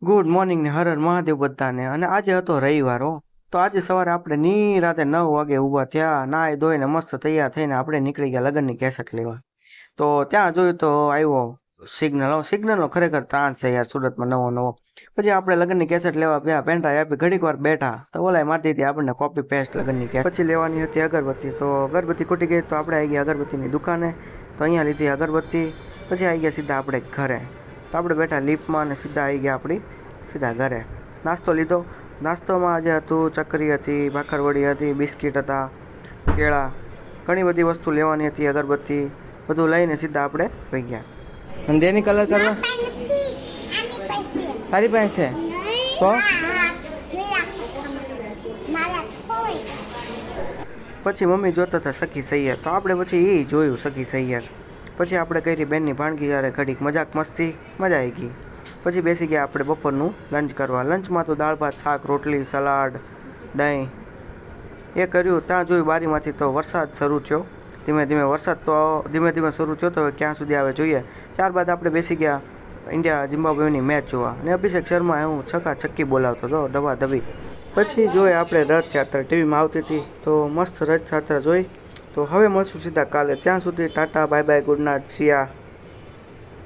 Good morning ને હર હર મહાદેવ બધાને. અને આજે હતો રવિવાર હો. તો આજે સવારે આપણે નિરાતે 9 વાગે ઊભા થયા, નાઈ ધોઈને મસ્ત તૈયાર થઈને આપણે નીકળી ગયા લગ્નની કેસેટ લેવા. તો ત્યાં જોયું તો આવ્યો સિગ્નલનો ખરેખર ત્રાસ છે યાર સુરતમાં નવો નવો. પછી આપણે લગ્નની કેસેટ લેવા ગયા, પેન્ટ્રાઈવ આપી, ઘડીક વાર બેઠા તો ઓલાય મારતી હતી આપણને કોપી પેસ્ટ લગ્નની કેસેટ. પછી લેવાની હતી અગરબત્તી, તો અગરબત્તી ખૂટી ગઈ તો આપણે આવી ગયા અગરબત્તીની દુકાને. તો અહીંયા લીધી અગરબત્તી. પછી આવી ગયા સીધા આપણે ઘરે. તો આપણે બેઠા લિફ્ટમાં અને સીધા આવી ગયા સીધા ઘરે. નાસ્તો લીધો. નાસ્તોમાં આજે હતું ચકરી હતી, ભાખરવડી હતી, બિસ્કિટ હતા, કેળા, ઘણી બધી વસ્તુ લેવાની હતી, અગરબત્તી બધું લઈને સીધા આપણે વહી ગયા. અને તેની કલર કરવા તારી પાસે છે તો પછી મમ્મી જોતા હતા સખી સૈયર, તો આપણે પછી એ જોયું સખી સૈયર. પછી આપણે કરી બેનની ભાણગી યારે ઘડીક મજાક મસ્તી, મજા આવી ગઈ. પછી બેસી ગયા આપણે બપોરનું લંચ કરવા. લંચમાં તો દાળ ભાત શાક રોટલી સલાડ દહીં એ કર્યું. ત્યાં જોયું બારીમાંથી તો વરસાદ શરૂ થયો. ધીમે ધીમે શરૂ થયો. તો ક્યાં સુધી આવે જોઈએ. ત્યારબાદ આપણે બેસી ગયા ઇન્ડિયા ઝિમ્બાબ્વેની મેચ જોવા. અને અભિષેક શર્મા હું છક્કી બોલાવતો હતો દબા દબી. પછી જોઈએ આપણે રથયાત્રા ટીવીમાં આવતી હતી, તો મસ્ત રથયાત્રા જોઈ. તો હવે મળશું સીધા કાલે. ત્યાં સુધી tata bye bye good night સિયા.